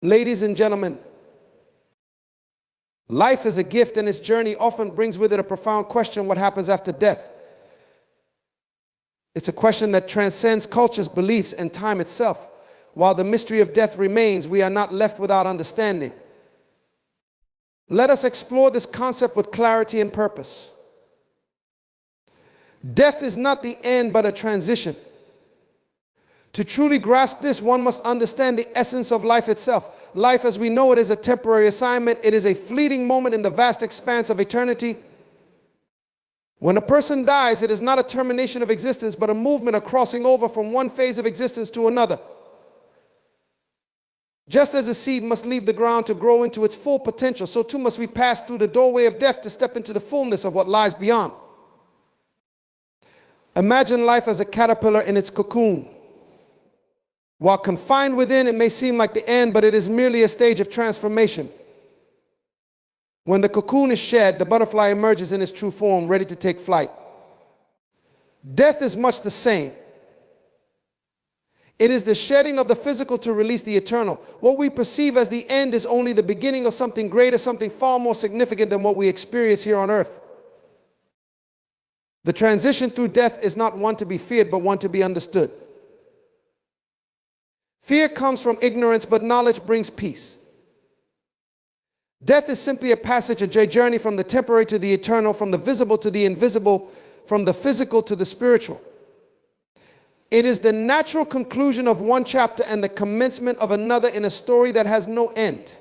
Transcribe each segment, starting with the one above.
Ladies and gentlemen, life is a gift, and its journey often brings with it a profound question: what happens after death? It's a question that transcends cultures, beliefs, and time itself. While the mystery of death remains, we are not left without understanding. Let us explore this concept with clarity and purpose. Death is not the end, but a transition. To truly grasp this, one must understand the essence of life itself. Life as we know it is a temporary assignment. It is a fleeting moment in the vast expanse of eternity. When a person dies, it is not a termination of existence, but a movement, a crossing over from one phase of existence to another. Just as a seed must leave the ground to grow into its full potential, so too must we pass through the doorway of death to step into the fullness of what lies beyond. Imagine life as a caterpillar in its cocoon. While confined within, it may seem like the end, but it is merely a stage of transformation. When the cocoon is shed, the butterfly emerges in its true form, ready to take flight. Death is much the same. It is the shedding of the physical to release the eternal. What we perceive as the end is only the beginning of something greater, something far more significant than what we experience here on earth. The transition through death is not one to be feared, but one to be understood. Fear comes from ignorance, but knowledge brings peace. Death is simply a passage, a journey from the temporary to the eternal, from the visible to the invisible, from the physical to the spiritual. It is the natural conclusion of one chapter and the commencement of another in a story that has no end.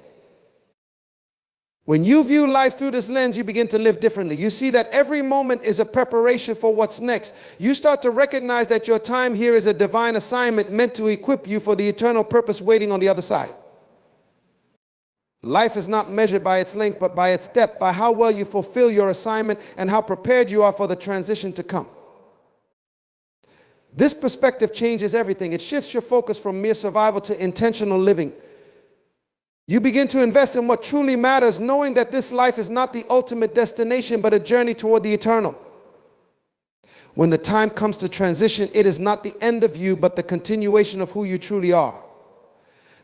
When you view life through this lens, you begin to live differently. You see that every moment is a preparation for what's next. You start to recognize that your time here is a divine assignment meant to equip you for the eternal purpose waiting on the other side. Life is not measured by its length, but by its depth, by how well you fulfill your assignment and how prepared you are for the transition to come. This perspective changes everything. It shifts your focus from mere survival to intentional living. You begin to invest in what truly matters, knowing that this life is not the ultimate destination, but a journey toward the eternal. When the time comes to transition, it is not the end of you, but the continuation of who you truly are.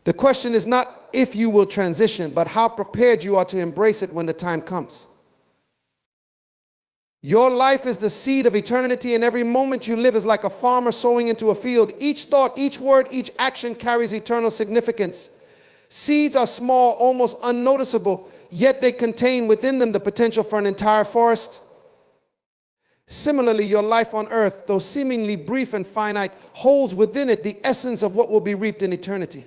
The question is not if you will transition, but how prepared you are to embrace it when the time comes. Your life is the seed of eternity, and every moment you live is like a farmer sowing into a field. Each thought, each word, each action carries eternal significance. Seeds are small, almost unnoticeable, yet they contain within them the potential for an entire forest. Similarly, your life on earth, though seemingly brief and finite, holds within it the essence of what will be reaped in eternity.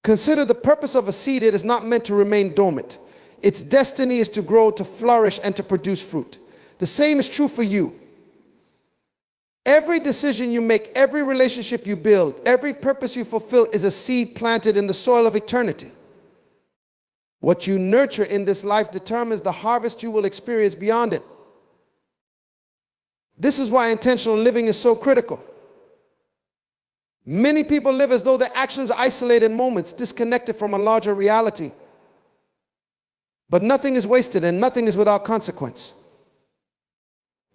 Consider the purpose of a seed. It is not meant to remain dormant. Its destiny is to grow, to flourish, and to produce fruit. The same is true for you. Every decision you make, every relationship you build, every purpose you fulfill is a seed planted in the soil of eternity. What you nurture in this life determines the harvest you will experience beyond it. This is why intentional living is so critical. Many people live as though their actions are isolated moments, disconnected from a larger reality. But nothing is wasted and nothing is without consequence.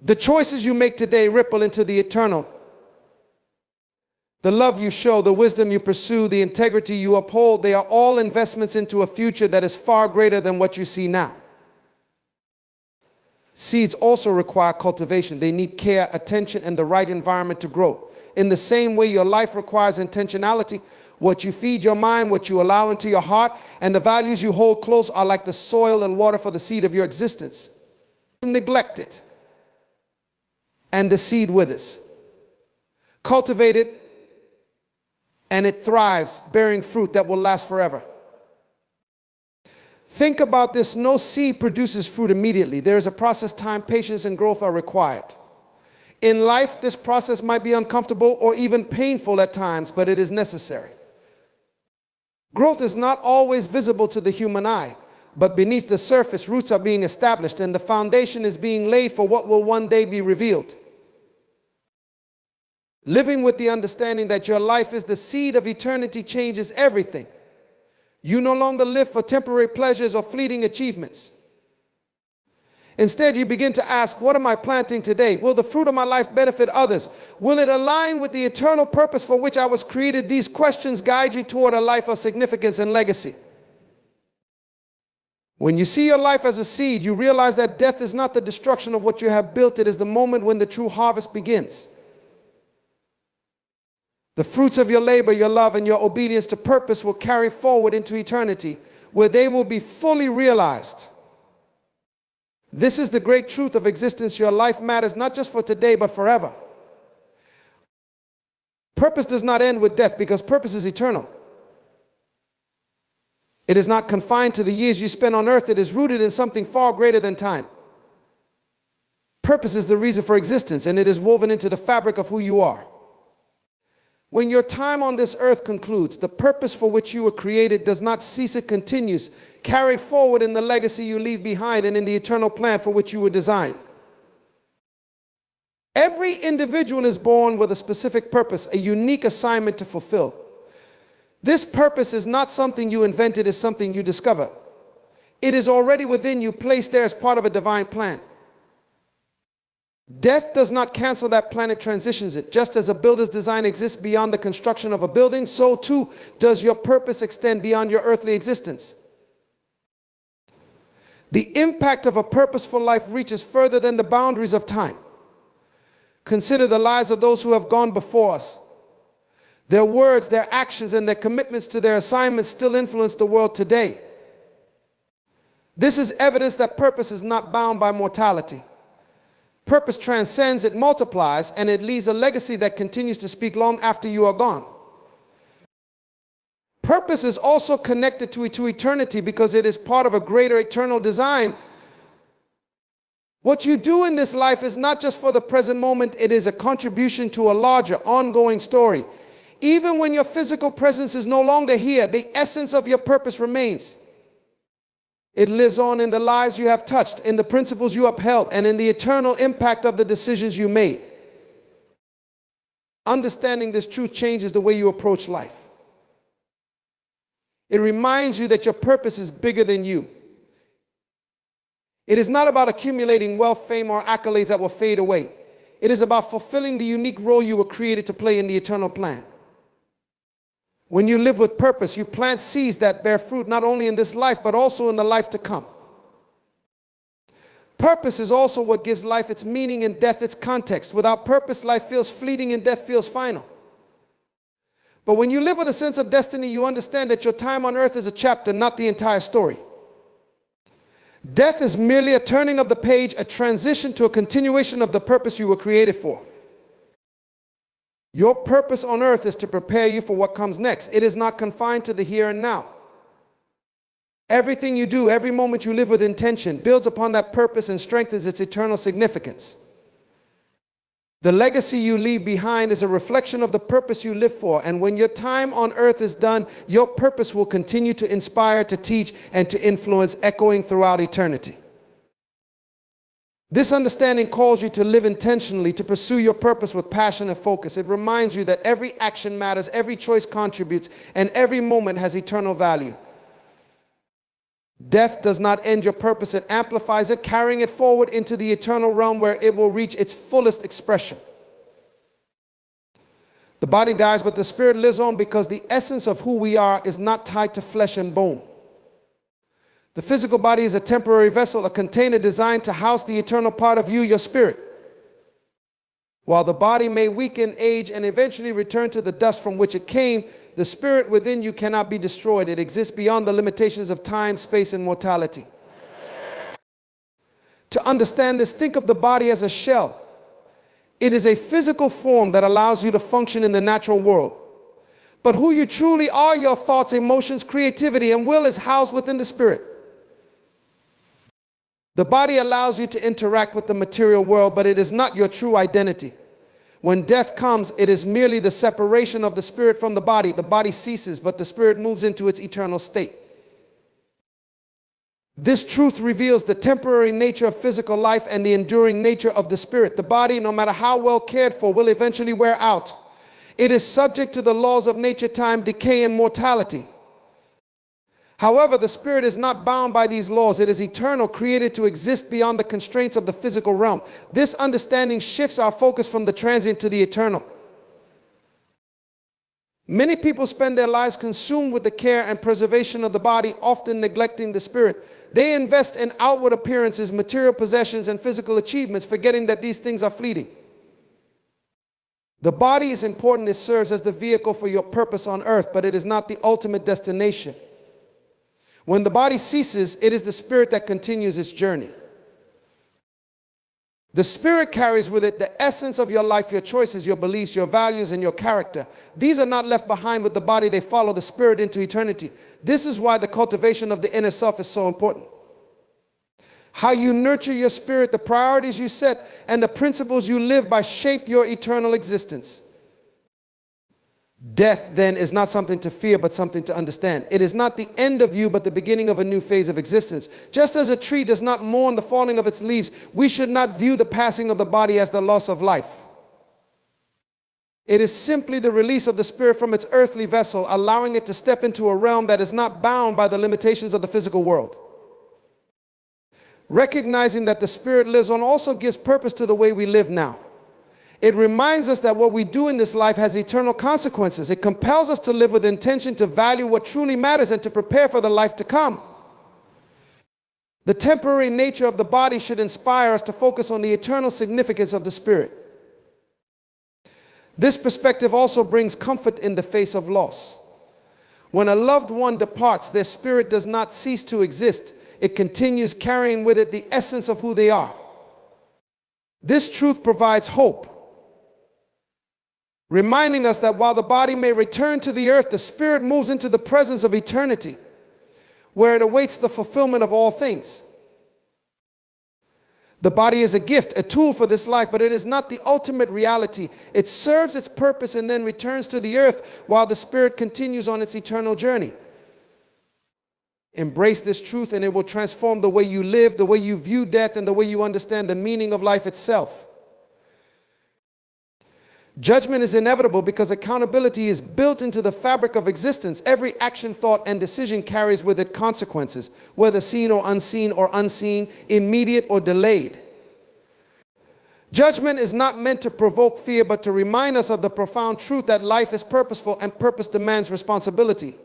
The choices you make today ripple into the eternal. The love you show, the wisdom you pursue, the integrity you uphold, they are all investments into a future that is far greater than what you see now. Seeds also require cultivation. They need care, attention, and the right environment to grow. In the same way, your life requires intentionality. What you feed your mind, what you allow into your heart, and the values you hold close are like the soil and water for the seed of your existence. Neglect it, and the seed withers. Cultivate it, and it thrives, bearing fruit that will last forever. Think about this. No seed produces fruit immediately. There is a process. Time, patience, and growth are required. In life, this process might be uncomfortable or even painful at times, but it is necessary. Growth is not always visible to the human eye, but beneath the surface, roots are being established and the foundation is being laid for what will one day be revealed. Living with the understanding that your life is the seed of eternity changes everything. You no longer live for temporary pleasures or fleeting achievements. Instead, you begin to ask, what am I planting today? Will the fruit of my life benefit others? Will it align with the eternal purpose for which I was created? These questions guide you toward a life of significance and legacy. When you see your life as a seed, you realize that death is not the destruction of what you have built. It is the moment when the true harvest begins. The fruits of your labor, your love, and your obedience to purpose will carry forward into eternity, where they will be fully realized. This is the great truth of existence. Your life matters not just for today, but forever. Purpose does not end with death because purpose is eternal. It is not confined to the years you spend on earth. It is rooted in something far greater than time. Purpose is the reason for existence, and it is woven into the fabric of who you are. When your time on this earth concludes, the purpose for which you were created does not cease, it continues, carried forward in the legacy you leave behind and in the eternal plan for which you were designed. Every individual is born with a specific purpose, a unique assignment to fulfill. This purpose is not something you invented, it's something you discover. It is already within you, placed there as part of a divine plan. Death does not cancel that plan, it transitions it. Just as a builder's design exists beyond the construction of a building, so too does your purpose extend beyond your earthly existence. The impact of a purposeful life reaches further than the boundaries of time. Consider the lives of those who have gone before us. Their words, their actions, and their commitments to their assignments still influence the world today. This is evidence that purpose is not bound by mortality. Purpose transcends, it multiplies, and it leaves a legacy that continues to speak long after you are gone. Purpose is also connected to eternity because it is part of a greater eternal design. What you do in this life is not just for the present moment, it is a contribution to a larger, ongoing story. Even when your physical presence is no longer here, the essence of your purpose remains. It lives on in the lives you have touched, in the principles you upheld, and in the eternal impact of the decisions you made. Understanding this truth changes the way you approach life. It reminds you that your purpose is bigger than you. It is not about accumulating wealth, fame, or accolades that will fade away. It is about fulfilling the unique role you were created to play in the eternal plan. When you live with purpose, you plant seeds that bear fruit not only in this life, but also in the life to come. Purpose is also what gives life its meaning and death its context. Without purpose, life feels fleeting and death feels final. But when you live with a sense of destiny, you understand that your time on earth is a chapter, not the entire story. Death is merely a turning of the page, a transition to a continuation of the purpose you were created for. Your purpose on earth is to prepare you for what comes next. It is not confined to the here and now. Everything you do, every moment you live with intention, builds upon that purpose and strengthens its eternal significance. The legacy you leave behind is a reflection of the purpose you live for, and when your time on earth is done, your purpose will continue to inspire, to teach, and to influence, echoing throughout eternity. This understanding calls you to live intentionally, to pursue your purpose with passion and focus. It reminds you that every action matters, every choice contributes, and every moment has eternal value. Death does not end your purpose, it amplifies it, carrying it forward into the eternal realm where it will reach its fullest expression. The body dies, but the spirit lives on because the essence of who we are is not tied to flesh and bone. The physical body is a temporary vessel, a container designed to house the eternal part of you, your spirit. While the body may weaken, age, and eventually return to the dust from which it came, the spirit within you cannot be destroyed. It exists beyond the limitations of time, space, and mortality. To understand this, think of the body as a shell. It is a physical form that allows you to function in the natural world. But who you truly are, your thoughts, emotions, creativity, and will is housed within the spirit. The body allows you to interact with the material world, but it is not your true identity. When death comes, it is merely the separation of the spirit from the body. The body ceases, but the spirit moves into its eternal state. This truth reveals the temporary nature of physical life and the enduring nature of the spirit. The body, no matter how well cared for, will eventually wear out. It is subject to the laws of nature, time, decay, and mortality. However, the spirit is not bound by these laws. It is eternal, created to exist beyond the constraints of the physical realm. This understanding shifts our focus from the transient to the eternal. Many people spend their lives consumed with the care and preservation of the body, often neglecting the spirit. They invest in outward appearances, material possessions, and physical achievements, forgetting that these things are fleeting. The body is important. It serves as the vehicle for your purpose on earth, but it is not the ultimate destination. When the body ceases, it is the spirit that continues its journey. The spirit carries with it the essence of your life, your choices, your beliefs, your values, and your character. These are not left behind with the body. They follow the spirit into eternity. This is why the cultivation of the inner self is so important. How you nurture your spirit, the priorities you set, and the principles you live by shape your eternal existence. Death, then, is not something to fear, but something to understand. It is not the end of you, but the beginning of a new phase of existence. Just as a tree does not mourn the falling of its leaves, we should not view the passing of the body as the loss of life. It is simply the release of the spirit from its earthly vessel, allowing it to step into a realm that is not bound by the limitations of the physical world. Recognizing that the spirit lives on also gives purpose to the way we live now. It reminds us that what we do in this life has eternal consequences. It compels us to live with intention, to value what truly matters, and to prepare for the life to come. The temporary nature of the body should inspire us to focus on the eternal significance of the spirit. This perspective also brings comfort in the face of loss. When a loved one departs, their spirit does not cease to exist. It continues carrying with it the essence of who they are. This truth provides hope, reminding us that while the body may return to the earth, the spirit moves into the presence of eternity, where it awaits the fulfillment of all things. The body is a gift, a tool for this life, but it is not the ultimate reality. It serves its purpose and then returns to the earth while the spirit continues on its eternal journey. Embrace this truth and it will transform the way you live, the way you view death, and the way you understand the meaning of life itself. Judgment is inevitable because accountability is built into the fabric of existence. Every action, thought, and decision carries with it consequences, whether seen or unseen, immediate or delayed. Judgment is not meant to provoke fear, but to remind us of the profound truth that life is purposeful and purpose demands responsibility.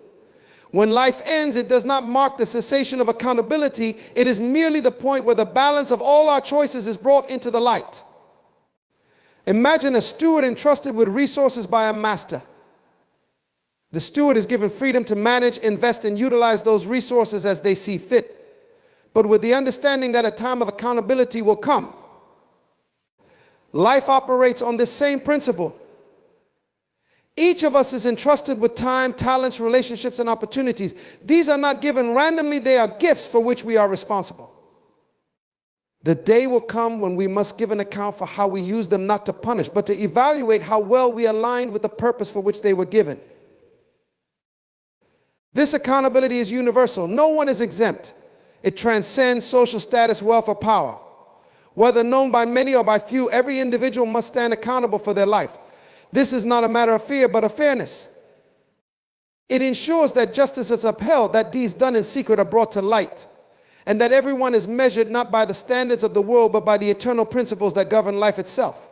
When life ends, it does not mark the cessation of accountability. It is merely the point where the balance of all our choices is brought into the light. Imagine a steward entrusted with resources by a master. The steward is given freedom to manage, invest, and utilize those resources as they see fit, but with the understanding that a time of accountability will come. Life operates on this same principle. Each of us is entrusted with time, talents, relationships, and opportunities. These are not given randomly. They are gifts for which we are responsible. The day will come when we must give an account for how we use them, not to punish, but to evaluate how well we aligned with the purpose for which they were given. This accountability is universal. No one is exempt. It transcends social status, wealth, or power. Whether known by many or by few, every individual must stand accountable for their life. This is not a matter of fear, but of fairness. It ensures that justice is upheld, that deeds done in secret are brought to light, and that everyone is measured not by the standards of the world, but by the eternal principles that govern life itself.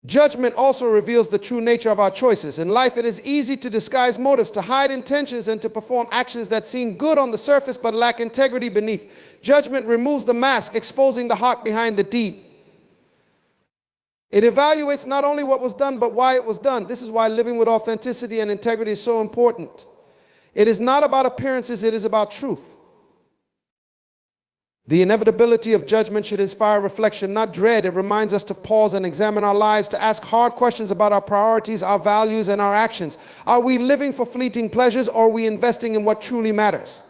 Judgment also reveals the true nature of our choices. In life, it is easy to disguise motives, to hide intentions, and to perform actions that seem good on the surface but lack integrity beneath. Judgment removes the mask, exposing the heart behind the deed. It evaluates not only what was done, but why it was done. This is why living with authenticity and integrity is so important. It is not about appearances, it is about truth. The inevitability of judgment should inspire reflection, not dread. It reminds us to pause and examine our lives, to ask hard questions about our priorities, our values, and our actions. Are we living for fleeting pleasures, or are we investing in what truly matters?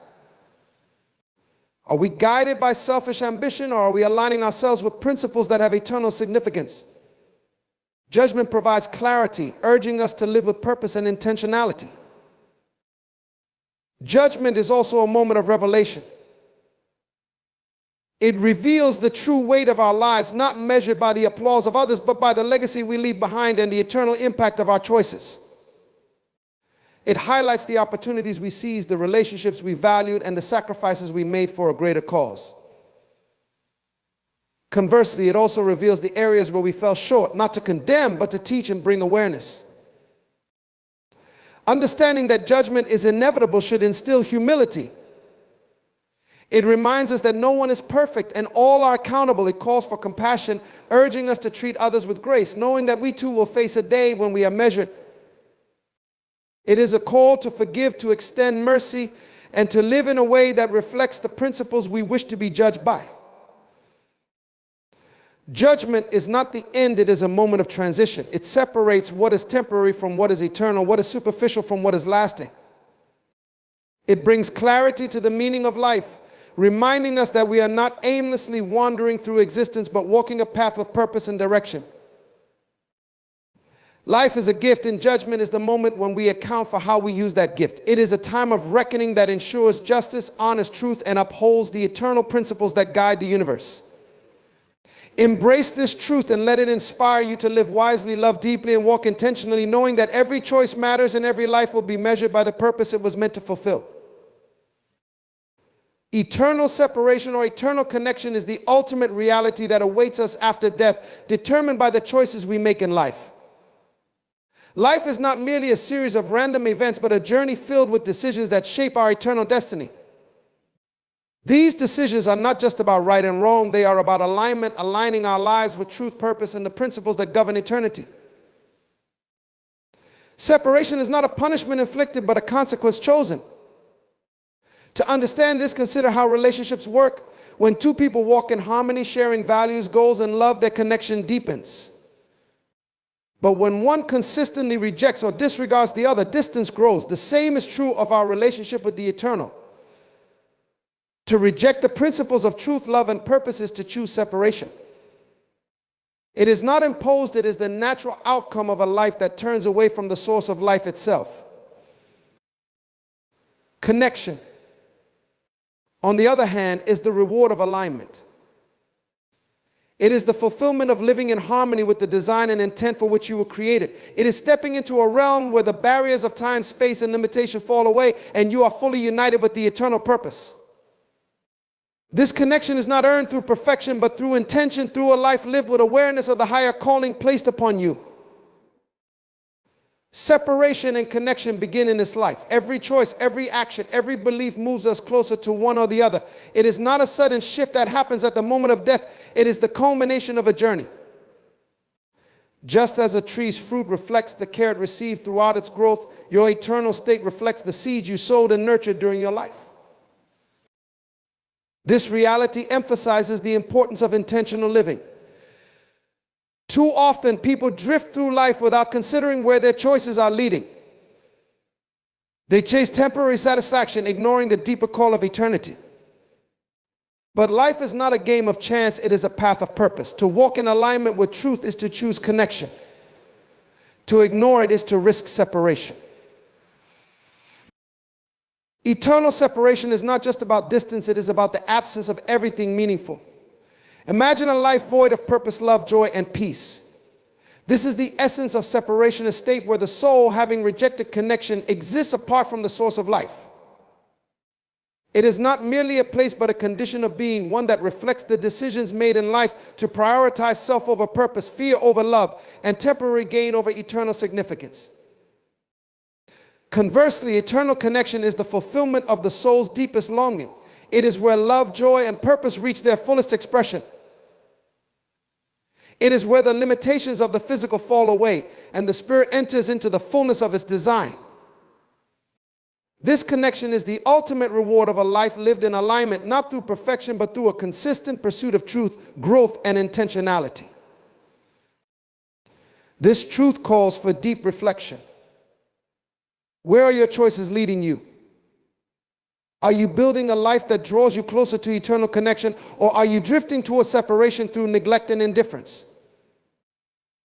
Are we guided by selfish ambition, or are we aligning ourselves with principles that have eternal significance? Judgment provides clarity, urging us to live with purpose and intentionality. Judgment is also a moment of revelation. It reveals the true weight of our lives, not measured by the applause of others, but by the legacy we leave behind and the eternal impact of our choices. It highlights the opportunities we seized, the relationships we valued, and the sacrifices we made for a greater cause. Conversely, it also reveals the areas where we fell short, not to condemn, but to teach and bring awareness. Understanding that judgment is inevitable should instill humility. It reminds us that no one is perfect and all are accountable. It calls for compassion, urging us to treat others with grace, knowing that we too will face a day when we are measured. It is a call to forgive, to extend mercy, and to live in a way that reflects the principles we wish to be judged by. Judgment is not the end, it is a moment of transition. It separates what is temporary from what is eternal, what is superficial from what is lasting. It brings clarity to the meaning of life, reminding us that we are not aimlessly wandering through existence, but walking a path with purpose and direction. Life is a gift, and judgment is the moment when we account for how we use that gift. It is a time of reckoning that ensures justice, honors truth, and upholds the eternal principles that guide the universe. Embrace this truth and let it inspire you to live wisely, love deeply, and walk intentionally, knowing that every choice matters and every life will be measured by the purpose it was meant to fulfill. Eternal separation or eternal connection is the ultimate reality that awaits us after death, determined by the choices we make in life. Life is not merely a series of random events, but a journey filled with decisions that shape our eternal destiny. These decisions are not just about right and wrong, they are about alignment, aligning our lives with truth, purpose, and the principles that govern eternity. Separation is not a punishment inflicted, but a consequence chosen. To understand this, consider how relationships work. When two people walk in harmony, sharing values, goals, and love, their connection deepens. But when one consistently rejects or disregards the other, distance grows. The same is true of our relationship with the eternal. To reject the principles of truth, love, and purpose is to choose separation. It is not imposed, it is the natural outcome of a life that turns away from the source of life itself. Connection, on the other hand, is the reward of alignment. It is the fulfillment of living in harmony with the design and intent for which you were created. It is stepping into a realm where the barriers of time, space, and limitation fall away, and you are fully united with the eternal purpose. This connection is not earned through perfection, but through intention, through a life lived with awareness of the higher calling placed upon you. Separation and connection begin in this life. Every choice, every action, every belief moves us closer to one or the other. It is not a sudden shift that happens at the moment of death. It is the culmination of a journey. Just as a tree's fruit reflects the care it received throughout its growth, your eternal state reflects the seeds you sowed and nurtured during your life. This reality emphasizes the importance of intentional living. Too often, people drift through life without considering where their choices are leading. They chase temporary satisfaction, ignoring the deeper call of eternity. But life is not a game of chance, it is a path of purpose. To walk in alignment with truth is to choose connection. To ignore it is to risk separation. Eternal separation is not just about distance, it is about the absence of everything meaningful. Imagine a life void of purpose, love, joy, and peace. This is the essence of separation, a state where the soul, having rejected connection, exists apart from the source of life. It is not merely a place, but a condition of being, one that reflects the decisions made in life to prioritize self over purpose, fear over love, and temporary gain over eternal significance. Conversely, eternal connection is the fulfillment of the soul's deepest longing. It is where love, joy, and purpose reach their fullest expression. It is where the limitations of the physical fall away and the spirit enters into the fullness of its design. This connection is the ultimate reward of a life lived in alignment, not through perfection, but through a consistent pursuit of truth, growth, and intentionality. This truth calls for deep reflection. Where are your choices leading you? Are you building a life that draws you closer to eternal connection, or are you drifting towards separation through neglect and indifference?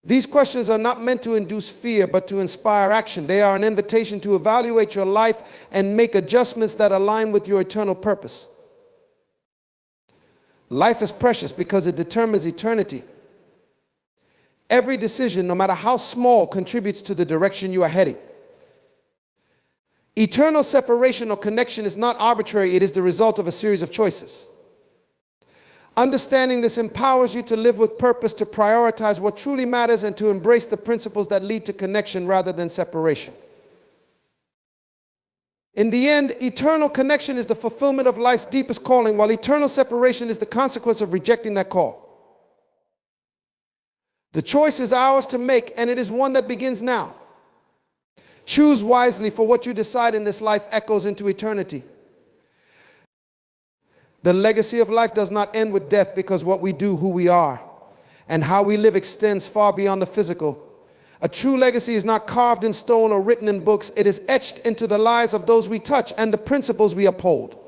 These questions are not meant to induce fear, but to inspire action. They are an invitation to evaluate your life and make adjustments that align with your eternal purpose. Life is precious because it determines eternity. Every decision, no matter how small, contributes to the direction you are heading. Eternal separation or connection is not arbitrary, it is the result of a series of choices. Understanding this empowers you to live with purpose, to prioritize what truly matters, and to embrace the principles that lead to connection rather than separation. In the end, eternal connection is the fulfillment of life's deepest calling, while eternal separation is the consequence of rejecting that call. The choice is ours to make, and it is one that begins now. Choose wisely, for what you decide in this life echoes into eternity. The legacy of life does not end with death, because what we do, who we are, and how we live extends far beyond the physical. A true legacy is not carved in stone or written in books. It is etched into the lives of those we touch and the principles we uphold.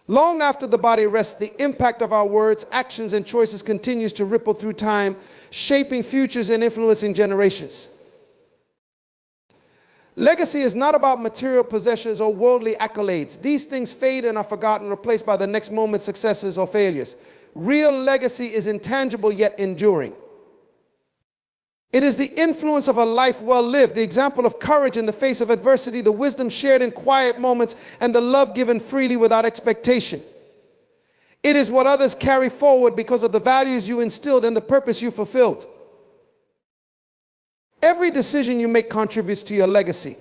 Long after the body rests, the impact of our words, actions, and choices continues to ripple through time, shaping futures and influencing generations. Legacy is not about material possessions or worldly accolades. These things fade and are forgotten, replaced by the next moment's successes or failures. Real legacy is intangible yet enduring. It is the influence of a life well lived, the example of courage in the face of adversity, the wisdom shared in quiet moments, and the love given freely without expectation. It is what others carry forward because of the values you instilled and the purpose you fulfilled. Every decision you make contributes to your legacy.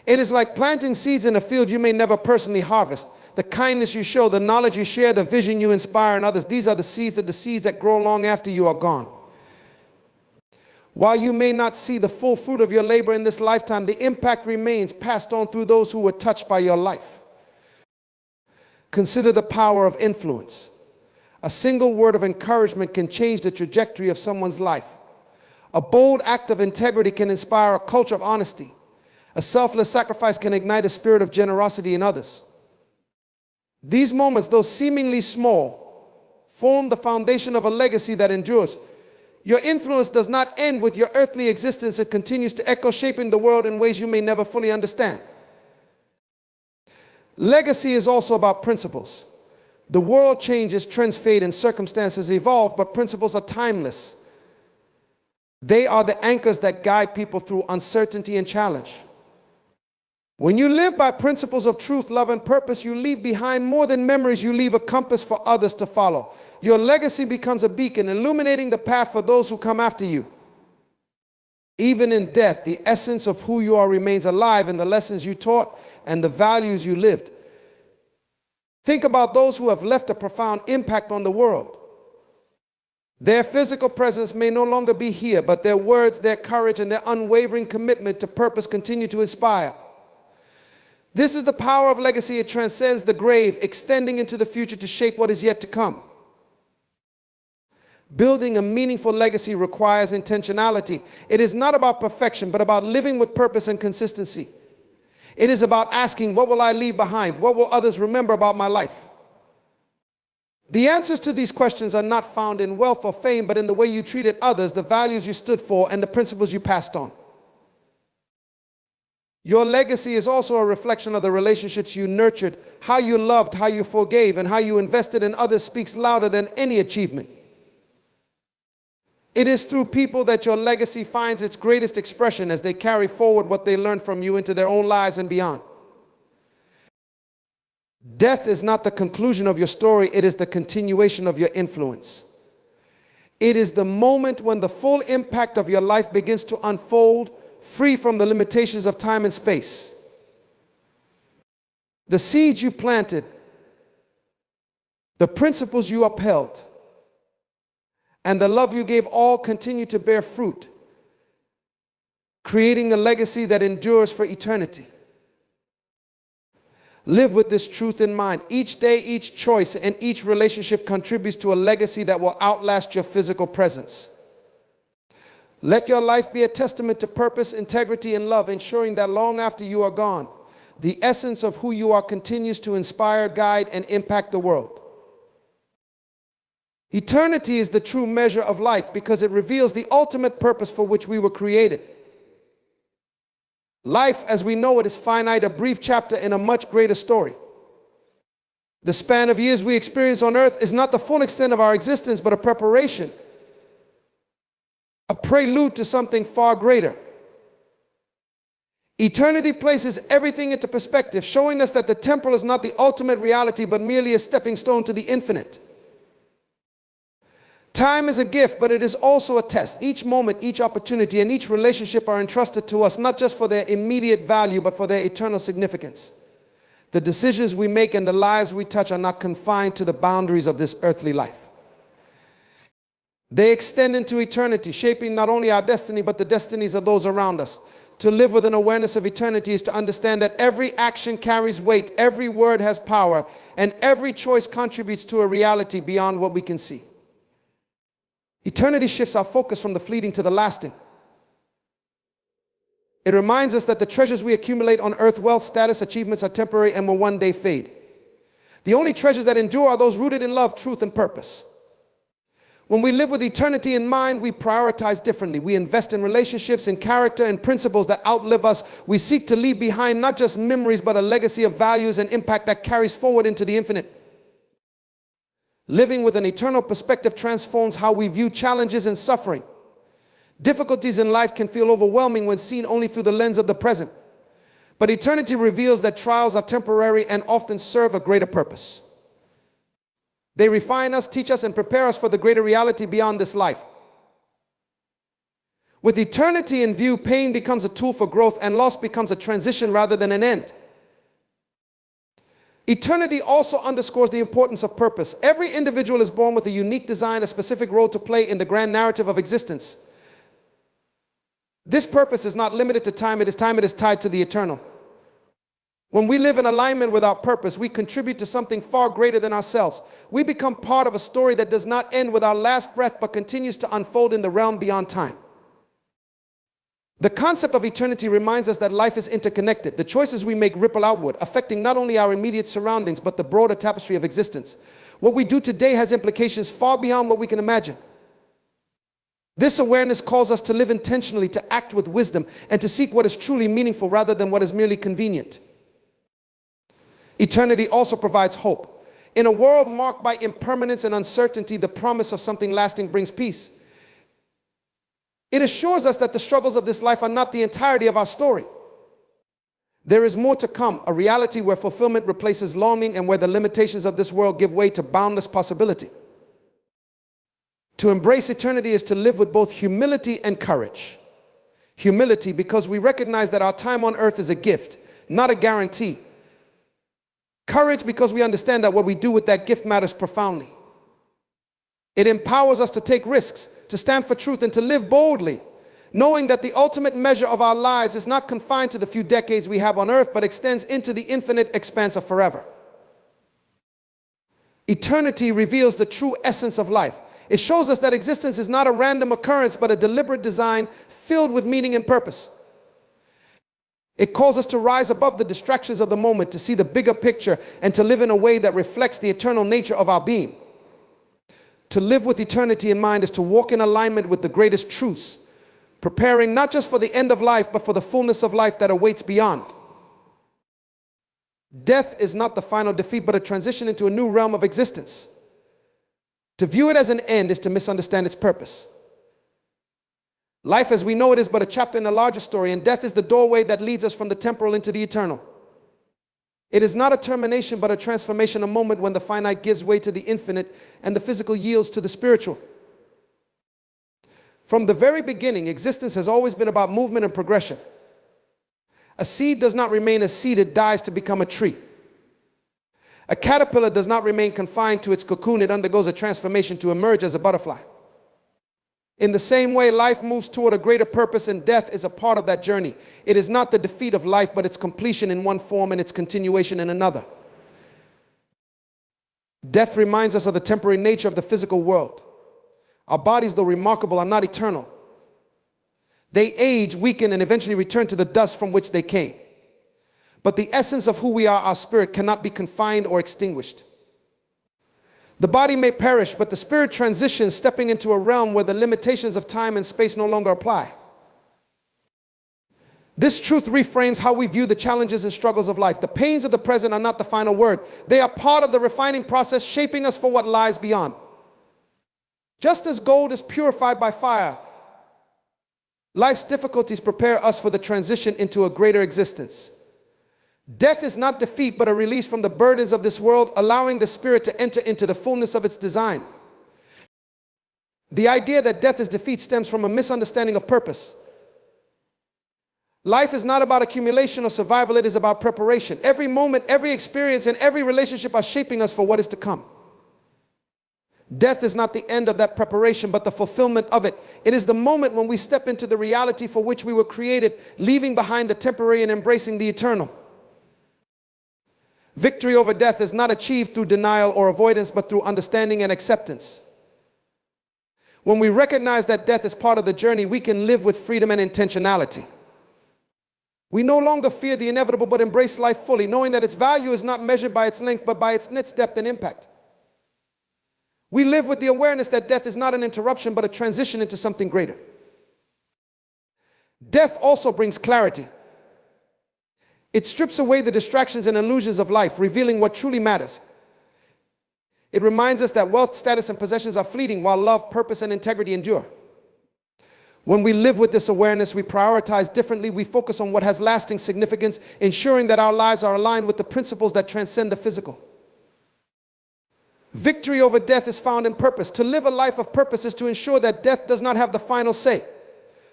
It is like planting seeds in a field you may never personally harvest. The kindness you show, the knowledge you share, the vision you inspire in others, these are the seeds that grow long after you are gone. While you may not see the full fruit of your labor in this lifetime, the impact remains, passed on through those who were touched by your life. Consider the power of influence. A single word of encouragement can change the trajectory of someone's life. A bold act of integrity can inspire a culture of honesty. A selfless sacrifice can ignite a spirit of generosity in others. These moments, though seemingly small, form the foundation of a legacy that endures. Your influence does not end with your earthly existence. It continues to echo, shaping the world in ways you may never fully understand. Legacy is also about principles. The world changes, trends fade, and circumstances evolve, but principles are timeless. They are the anchors that guide people through uncertainty and challenge. When you live by principles of truth, love, and purpose, you leave behind more than memories. You leave a compass for others to follow. Your legacy becomes a beacon, illuminating the path for those who come after you. Even in death, the essence of who you are remains alive in the lessons you taught and the values you lived. Think about those who have left a profound impact on the world. Their physical presence may no longer be here, but their words, their courage, and their unwavering commitment to purpose continue to inspire. This is the power of legacy. It transcends the grave, extending into the future to shape what is yet to come. Building a meaningful legacy requires intentionality. It is not about perfection, but about living with purpose and consistency. It is about asking, what will I leave behind? What will others remember about my life? The answers to these questions are not found in wealth or fame, but in the way you treated others, the values you stood for, and the principles you passed on. Your legacy is also a reflection of the relationships you nurtured. How you loved, how you forgave, and how you invested in others speaks louder than any achievement. It is through people that your legacy finds its greatest expression, as they carry forward what they learned from you into their own lives and beyond. Death is not the conclusion of your story, it is the continuation of your influence. It is the moment when the full impact of your life begins to unfold, free from the limitations of time and space. The seeds you planted, the principles you upheld, and the love you gave all continue to bear fruit, creating a legacy that endures for eternity. Live with this truth in mind. Each day, each choice, and each relationship contributes to a legacy that will outlast your physical presence. Let your life be a testament to purpose, integrity, and love, ensuring that long after you are gone, the essence of who you are continues to inspire, guide, and impact the world. Eternity is the true measure of life because it reveals the ultimate purpose for which we were created. Life as we know it is finite, a brief chapter in a much greater story. The span of years we experience on earth is not the full extent of our existence, but a preparation, a prelude to something far greater. Eternity places everything into perspective, showing us that the temporal is not the ultimate reality, but merely a stepping stone to the infinite. Time is a gift, but it is also a test. Each moment, each opportunity, and each relationship are entrusted to us, not just for their immediate value, but for their eternal significance. The decisions we make and the lives we touch are not confined to the boundaries of this earthly life. They extend into eternity, shaping not only our destiny, but the destinies of those around us. To live with an awareness of eternity is to understand that every action carries weight, every word has power, and every choice contributes to a reality beyond what we can see. Eternity shifts our focus from the fleeting to the lasting. It reminds us that the treasures we accumulate on earth, wealth, status, achievements, are temporary and will one day fade. The only treasures that endure are those rooted in love, truth, and purpose. When we live with eternity in mind, we prioritize differently. We invest in relationships, in character, and principles that outlive us. We seek to leave behind not just memories, but a legacy of values and impact that carries forward into the infinite. Living with an eternal perspective transforms how we view challenges and suffering. Difficulties in life can feel overwhelming when seen only through the lens of the present. But eternity reveals that trials are temporary and often serve a greater purpose. They refine us, teach us, and prepare us for the greater reality beyond this life. With eternity in view, pain becomes a tool for growth and loss becomes a transition rather than an end. Eternity also underscores the importance of purpose. Every individual is born with a unique design, a specific role to play in the grand narrative of existence. This purpose is not limited to time, it is tied to the eternal. When we live in alignment with our purpose, we contribute to something far greater than ourselves. We become part of a story that does not end with our last breath, but continues to unfold in the realm beyond time. The concept of eternity reminds us that life is interconnected. The choices we make ripple outward, affecting not only our immediate surroundings, but the broader tapestry of existence. What we do today has implications far beyond what we can imagine. This awareness calls us to live intentionally, to act with wisdom, and to seek what is truly meaningful rather than what is merely convenient. Eternity also provides hope. In a world marked by impermanence and uncertainty, the promise of something lasting brings peace. It assures us that the struggles of this life are not the entirety of our story. There is more to come, a reality where fulfillment replaces longing and where the limitations of this world give way to boundless possibility. To embrace eternity is to live with both humility and courage. Humility because we recognize that our time on earth is a gift, not a guarantee. Courage because we understand that what we do with that gift matters profoundly. It empowers us to take risks, to stand for truth, and to live boldly, knowing that the ultimate measure of our lives is not confined to the few decades we have on earth, but extends into the infinite expanse of forever. Eternity reveals the true essence of life. It shows us that existence is not a random occurrence, but a deliberate design filled with meaning and purpose. It calls us to rise above the distractions of the moment, to see the bigger picture, and to live in a way that reflects the eternal nature of our being. To live with eternity in mind is to walk in alignment with the greatest truths, preparing not just for the end of life, but for the fullness of life that awaits beyond. Death is not the final defeat, but a transition into a new realm of existence. To view it as an end is to misunderstand its purpose. Life as we know it is but a chapter in a larger story, and death is the doorway that leads us from the temporal into the eternal. It is not a termination, but a transformation, a moment when the finite gives way to the infinite and the physical yields to the spiritual. From the very beginning, existence has always been about movement and progression. A seed does not remain a seed, it dies to become a tree. A caterpillar does not remain confined to its cocoon, it undergoes a transformation to emerge as a butterfly. In the same way, life moves toward a greater purpose, and death is a part of that journey. It is not the defeat of life, but its completion in one form and its continuation in another. Death reminds us of the temporary nature of the physical world. Our bodies, though remarkable, are not eternal. They age, weaken, and eventually return to the dust from which they came. But the essence of who we are, our spirit, cannot be confined or extinguished. The body may perish, but the spirit transitions, stepping into a realm where the limitations of time and space no longer apply. This truth reframes how we view the challenges and struggles of life. The pains of the present are not the final word. They are part of the refining process, shaping us for what lies beyond. Just as gold is purified by fire, Life's difficulties prepare us for the transition into a greater existence. Death is not defeat, but a release from the burdens of this world, allowing the spirit to enter into the fullness of its design. The idea that death is defeat stems from a misunderstanding of purpose. Life is not about accumulation or survival, it is about preparation. Every moment, every experience, and every relationship are shaping us for what is to come. Death is not the end of that preparation, but the fulfillment of it. It is the moment when we step into the reality for which we were created, leaving behind the temporary and embracing the eternal. Victory over death is not achieved through denial or avoidance, but through understanding and acceptance. When we recognize that death is part of the journey, we can live with freedom and intentionality. We no longer fear the inevitable, but embrace life fully, knowing that its value is not measured by its length, but by its depth and impact. We live with the awareness that death is not an interruption, but a transition into something greater. Death also brings clarity. It strips away the distractions and illusions of life, revealing what truly matters. It reminds us that wealth, status, and possessions are fleeting, while love, purpose, and integrity endure. When we live with this awareness, we prioritize differently. We focus on what has lasting significance, ensuring that our lives are aligned with the principles that transcend the physical. Victory over death is found in purpose. To live a life of purpose is to ensure that death does not have the final say.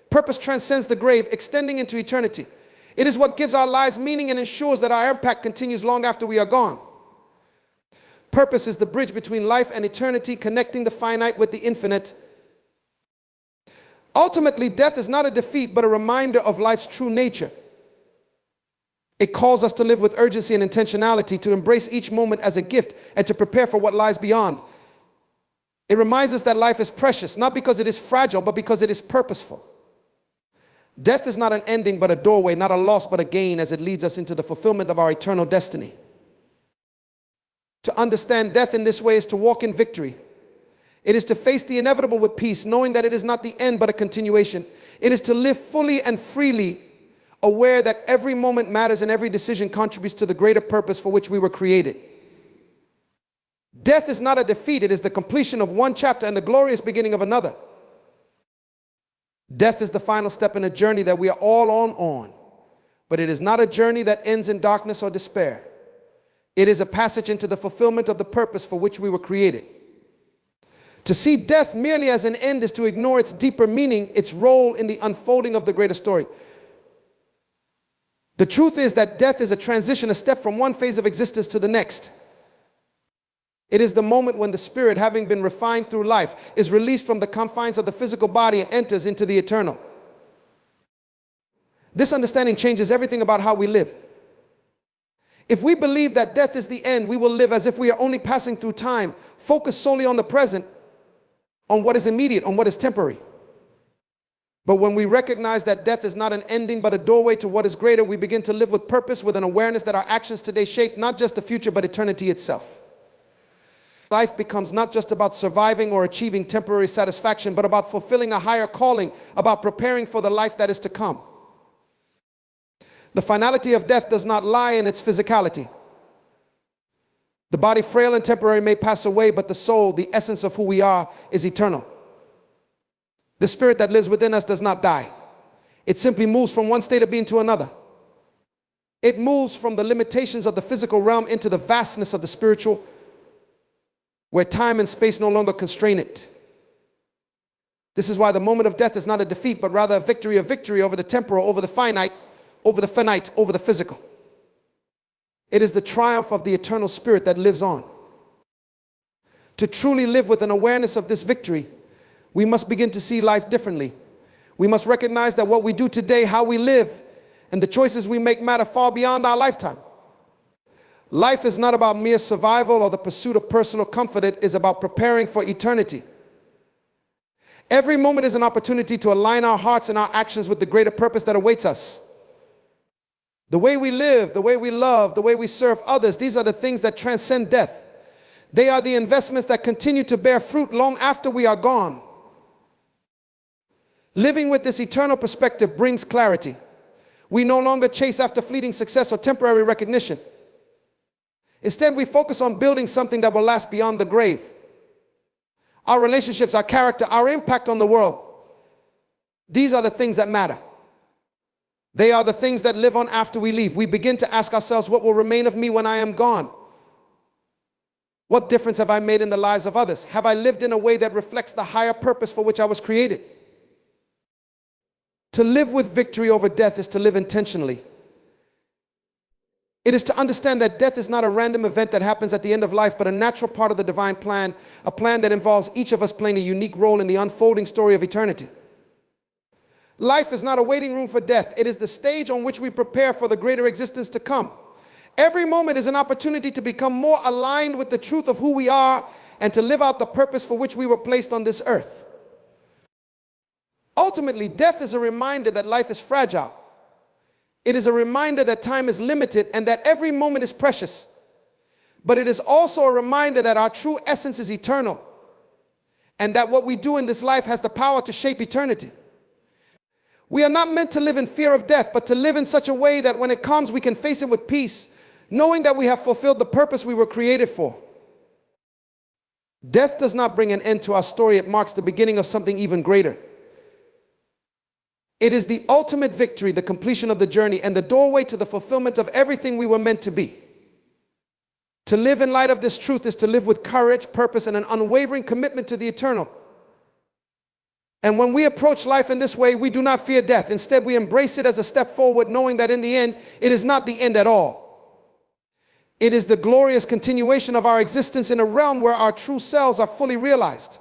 Purpose transcends the grave, extending into eternity. It is what gives our lives meaning and ensures that our impact continues long after we are gone. Purpose is the bridge between life and eternity, connecting the finite with the infinite. Ultimately, death is not a defeat, but a reminder of life's true nature. It calls us to live with urgency and intentionality, to embrace each moment as a gift, and to prepare for what lies beyond. It reminds us that life is precious, not because it is fragile, but because it is purposeful. Death is not an ending, but a doorway, not a loss, but a gain, as it leads us into the fulfillment of our eternal destiny. To understand death in this way is to walk in victory. It is to face the inevitable with peace, knowing that it is not the end, but a continuation. It is to live fully and freely, aware that every moment matters and every decision contributes to the greater purpose for which we were created. Death is not a defeat, it is the completion of one chapter and the glorious beginning of another. Death is the final step in a journey that we are all on, but it is not a journey that ends in darkness or despair. It is a passage into the fulfillment of the purpose for which we were created. To see death merely as an end is to ignore its deeper meaning, its role in the unfolding of the greater story. The truth is that death is a transition, a step from one phase of existence to the next. It is the moment when the spirit, having been refined through life, is released from the confines of the physical body and enters into the eternal. This understanding changes everything about how we live. If we believe that death is the end, we will live as if we are only passing through time, focused solely on the present, on what is immediate, on what is temporary. But when we recognize that death is not an ending, but a doorway to what is greater, we begin to live with purpose, with an awareness that our actions today shape not just the future, but eternity itself. Life becomes not just about surviving or achieving temporary satisfaction, but about fulfilling a higher calling, about preparing for the life that is to come. The finality of death does not lie in its physicality. The body, frail and temporary, may pass away, but the soul, the essence of who we are, is eternal. The spirit that lives within us does not die. It simply moves from one state of being to another. It moves from the limitations of the physical realm into the vastness of the spiritual, where time and space no longer constrain it. This is why the moment of death is not a defeat, but rather a victory over the temporal, over the finite, over the physical. It is the triumph of the eternal spirit that lives on. To truly live with an awareness of this victory, we must begin to see life differently. We must recognize that what we do today, how we live, and the choices we make matter far beyond our lifetime. Life is not about mere survival or the pursuit of personal comfort. It is about preparing for eternity. Every moment is an opportunity to align our hearts and our actions with the greater purpose that awaits us. The way we live, the way we love, the way we serve others, these are the things that transcend death. They are the investments that continue to bear fruit long after we are gone. Living with this eternal perspective brings clarity. We no longer chase after fleeting success or temporary recognition. Instead, we focus on building something that will last beyond the grave. Our relationships, our character, our impact on the world. These are the things that matter. They are the things that live on after we leave. We begin to ask ourselves, what will remain of me when I am gone? What difference have I made in the lives of others? Have I lived in a way that reflects the higher purpose for which I was created? To live with victory over death is to live intentionally. It is to understand that death is not a random event that happens at the end of life, but a natural part of the divine plan, a plan that involves each of us playing a unique role in the unfolding story of eternity. Life is not a waiting room for death. It is the stage on which we prepare for the greater existence to come. Every moment is an opportunity to become more aligned with the truth of who we are and to live out the purpose for which we were placed on this earth. Ultimately, death is a reminder that life is fragile. It is a reminder that time is limited and that every moment is precious. But it is also a reminder that our true essence is eternal and that what we do in this life has the power to shape eternity. We are not meant to live in fear of death, but to live in such a way that when it comes, we can face it with peace, knowing that we have fulfilled the purpose we were created for. Death does not bring an end to our story. It marks the beginning of something even greater. It is the ultimate victory, the completion of the journey, and the doorway to the fulfillment of everything we were meant to be. To live in light of this truth is to live with courage, purpose, and an unwavering commitment to the eternal. And when we approach life in this way, we do not fear death. Instead, we embrace it as a step forward, knowing that in the end, it is not the end at all. It is the glorious continuation of our existence in a realm where our true selves are fully realized.